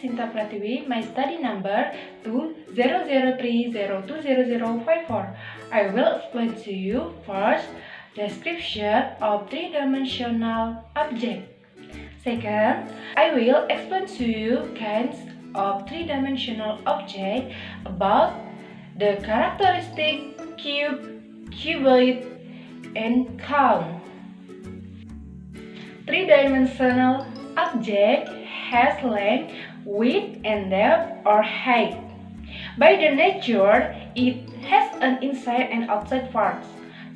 Sinta Pratiwi. My study number 2003020054. I will explain to you first description of three-dimensional object. Second, I will explain to you kinds of three-dimensional object about the characteristic cube, cuboid, and cone. Three-dimensional object has length, width, and depth or height. By the nature, it has an inside and outside parts,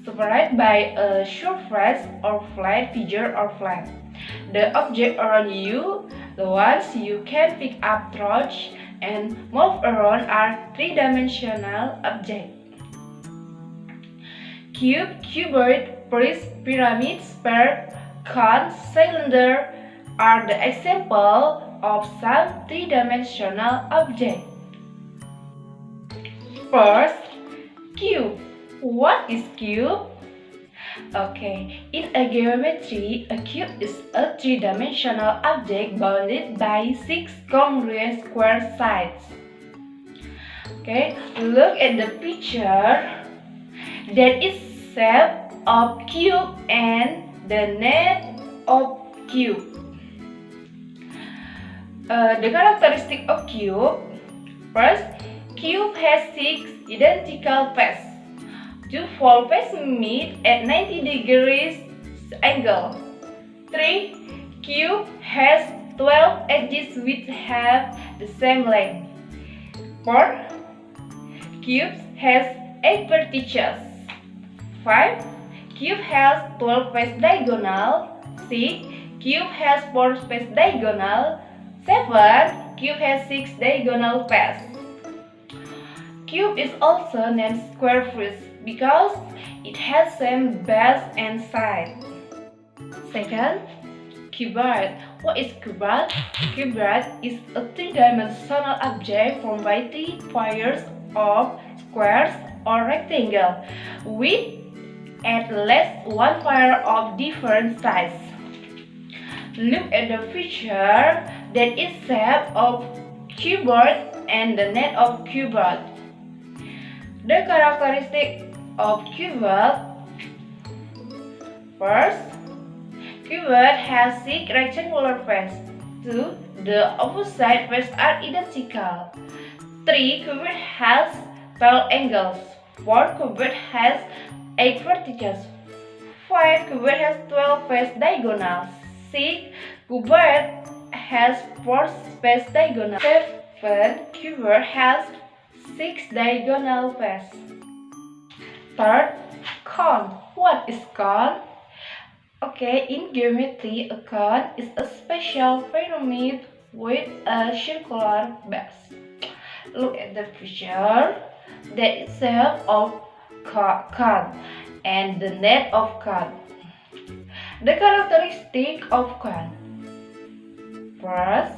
separated by a surface or flat figure or flat. The object around you, the ones you can pick up, touch, and move around are three-dimensional objects. Cube, cuboid, prism, pyramid, sphere, cone, cylinder are the example of some three-dimensional object. First, cube. What is cube? Okay, in a geometry, a cube is a three-dimensional object bounded by 6 congruent square sides. Okay, look at the picture. That is shape of cube and the net of cube. The characteristic of cube. First, cube has 6 identical faces. Two full faces meet at 90 degrees angle. 3. Cube has 12 edges which have the same length. 4. Cube has 8 vertices. 5. Cube has 12 faces diagonal. 6. Cube has 4 faces diagonal. 7. Cube has 6 diagonal faces. Cube is also named square root because it has same base and side. Second, cuboid. What is cuboid? Cuboid is a three-dimensional object formed by 3 pairs of squares or rectangle with at least one pair of different size. Look at the picture that is shape of cuboid and the net of cuboid. The characteristic of cuboid. First, cuboid has 6 rectangular faces. 2. The opposite faces are identical. 3. Cuboid has 12 angles. 4. Cuboid has 8 vertices. 5. Cuboid has 12 face diagonals. 6. Cuboid has 4 face diagonals. 7. Cuboid has 6 diagonal faces. Third, cone. What is cone? Okay, in geometry, a cone is a special pyramid with a circular base. Look at the picture. That is shape of cone and the net of cone. The characteristic of cone. First,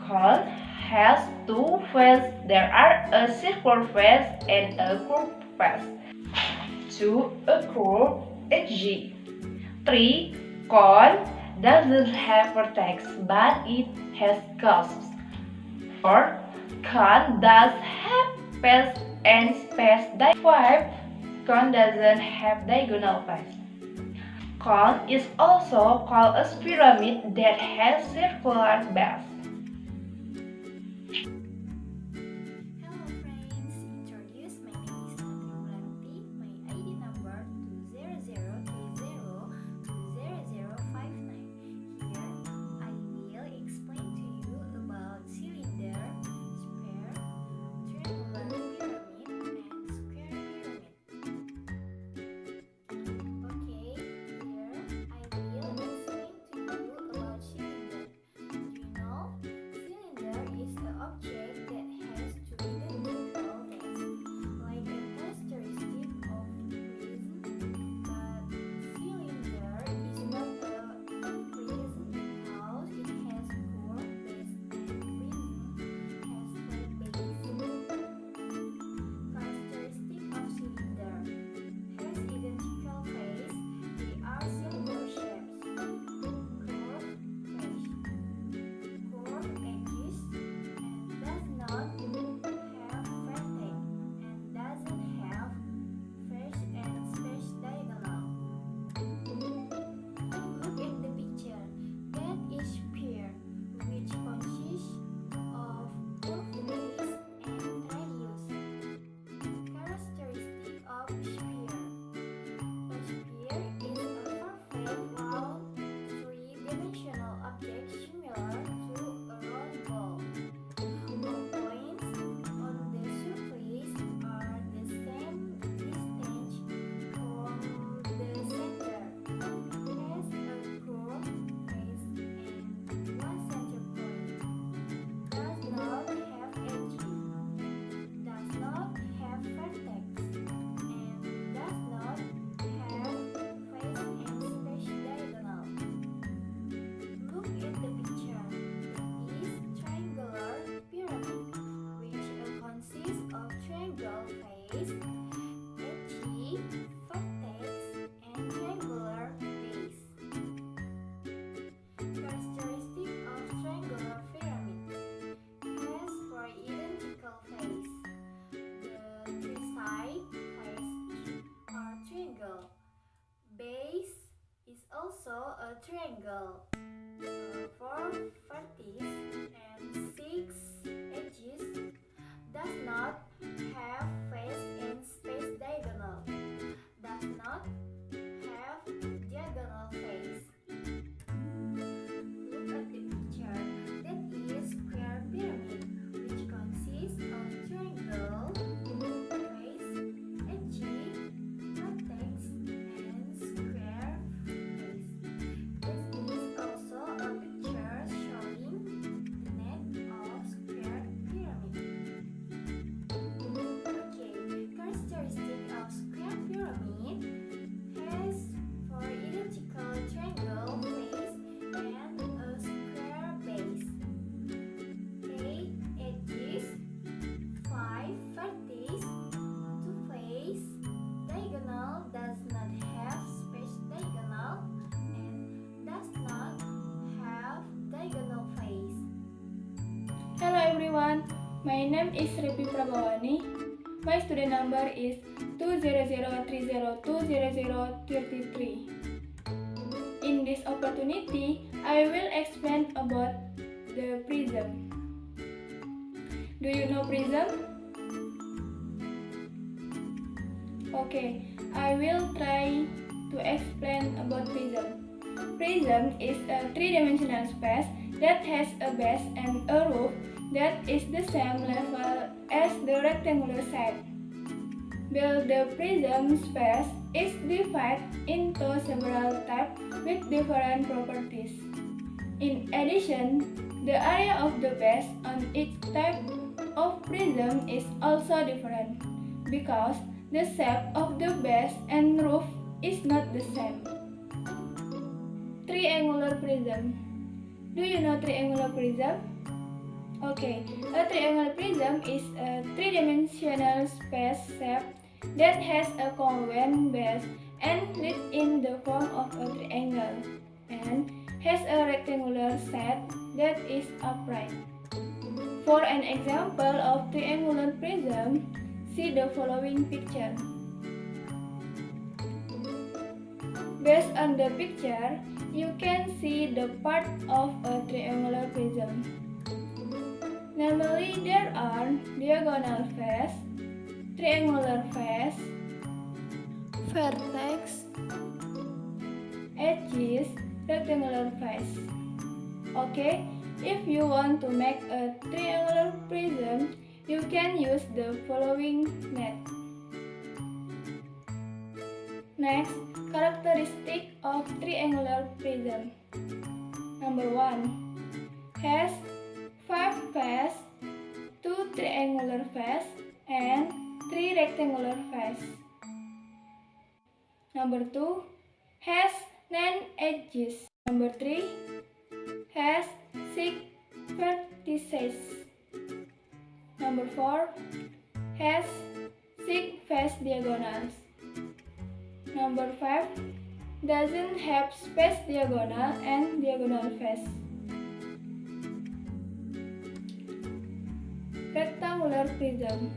cone has 2 faces. There are a circular face and a curved face. 2. A curved edge. 3. Cone doesn't have vertex but it has cusps. 4. Cone does have face and space. 5. Cone doesn't have diagonal face. Cone is also called a pyramid that has circular base. triangle. 4 vertices and 6 edges does not have face and space diagonal. Does not have diagonal face. Look at the picture. That is square pyramid, which consists of triangle, face, edge, vertex, and square face. This is also a picture showing the net of square pyramid. Okay, characteristic of square pyramid has 4 identical triangle face and a square base, 8 edges, 5 vertices, 2 face, diagonal does not have space diagonal, and does not have diagonal face. Hello everyone, my name is Repi Prabawani. My student number is 20030200033. In this opportunity, I will explain about the prism. Do you know prism? Okay, I will try to explain about prism. Prism is a three-dimensional space that has a base and a roof that is the same level as the rectangular side. Well, the prism space is divided into several types with different properties. In addition, the area of the base on each type of prism is also different because the shape of the base and roof is not the same. Triangular prism. Do you know triangular prism? Okay, a triangular prism is a three-dimensional space shape that has a congruent base and lit in the form of a triangle and has a rectangular side that is upright. For an example of triangular prism, see the following picture. Based on the picture, you can see the part of a triangular prism. Namely, there are diagonal face, triangular face, vertex, edges, rectangular face. Okay, if you want to make a triangular prism, you can use the following net. Next, characteristic of triangular prism. Number 1. Has 5 faces, 2 triangular faces, and 3 rectangular faces. Number 2. Has 9 edges. Number 3. Has 6 vertices. Number 4. Has 6 face diagonals. Number 5. Doesn't have space diagonal and diagonal face. Rectangular prism.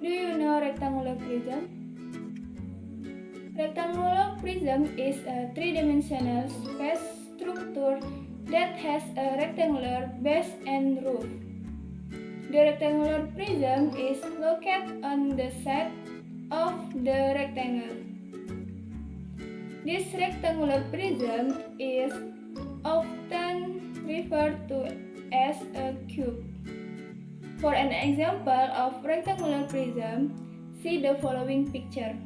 Do you know rectangular prism? Rectangular prism is a three-dimensional space structure that has a rectangular base and roof. The rectangular prism is located on the side of the rectangle. This rectangular prism is often referred to as a cube. For an example of rectangular prism, see the following picture.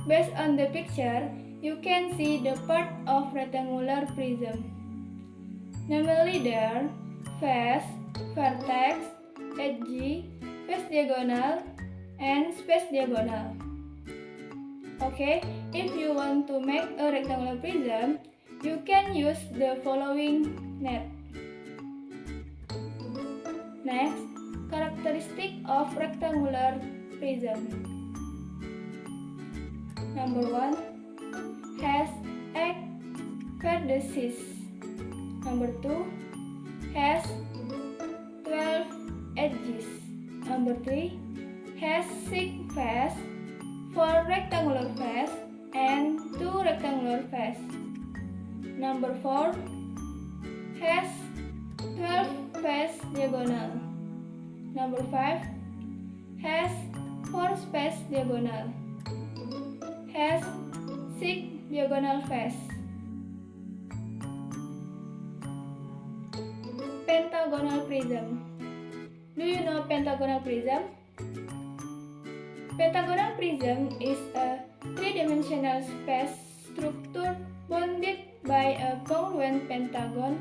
Based on the picture, you can see the part of rectangular prism. Namely, there face, vertex, edge, face diagonal, and space diagonal. Okay, if you want to make a rectangular prism, you can use the following net. Next, characteristic of rectangular prism. Number 1. Has 8 vertices. Number 2. Has 12 edges. Number 3. Has 6 faces, 4 rectangular faces, and 2 rectangular face. Number 4 has 12 face diagonal. Number 5 has 4 space diagonal. Has 6 diagonal face. Pentagonal prism. Do you know pentagonal prism? Pentagonal prism is a three-dimensional space structure bounded by a congruent pentagon,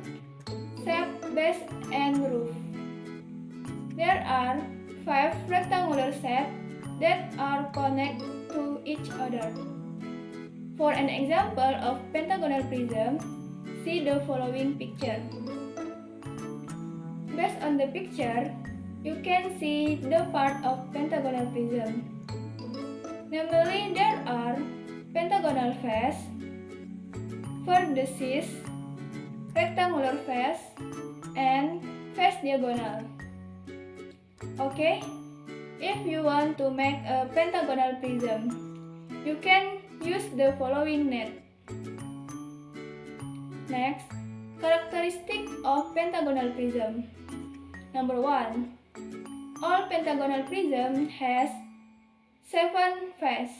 shape, base, and roof. There are 5 rectangular shapes that are connected to each other. For an example of pentagonal prism, see the following picture. Based on the picture, you can see the part of pentagonal prism. Namely, there are pentagonal face, vertices, rectangular face, and face diagonal. Okay, if you want to make a pentagonal prism, you can use the following net. Next, characteristic of pentagonal prism. Number 1. All pentagonal prism has 7 faces.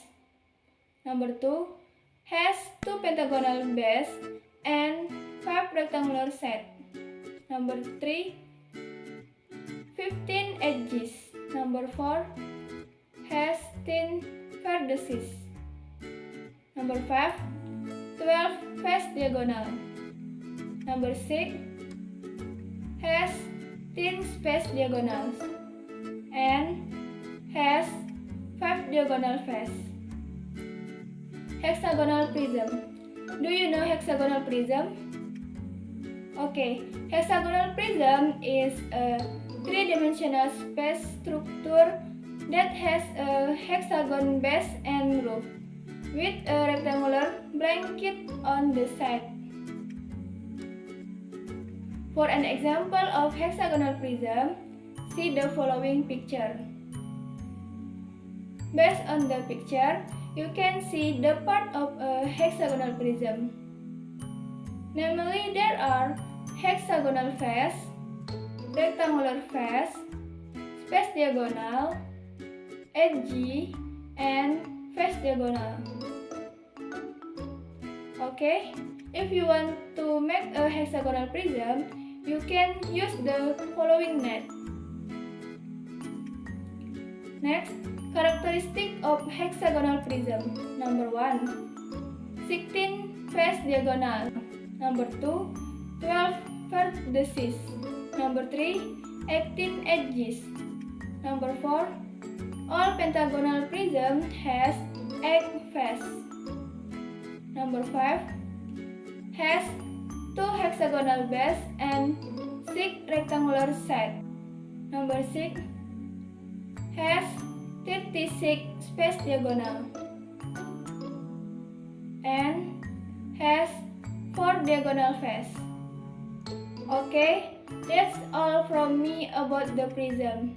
Number 2. Has 2 pentagonal base and 5 rectangular sides. Number 3. 15 edges. Number 4. Has 10 vertices. Number 5. 12 face diagonal. Number 6. Has 10 space diagonals and has 5 diagonal face. Hexagonal prism. Do you know hexagonal prism? Okay, hexagonal prism is a three-dimensional space structure that has a hexagon base and roof with a rectangular blanket on the side. For an example of hexagonal prism, see the following picture. Based on the picture, you can see the part of a hexagonal prism. Namely, there are hexagonal face, rectangular face, space diagonal, edge, and face diagonal. Okay, if you want to make a hexagonal prism, you can use the following net. Next, characteristic of hexagonal prism. Number 1. 16 face diagonal. Number 2. 12 vertices. Number 3. 18 edges. Number 4. All pentagonal prism has 8 faces. Number 5. Has 2 hexagonal base and 6 rectangular sides. Number 6. Has 36 space diagonal and has 4 diagonal faces. Okay, that's all from me about the prism.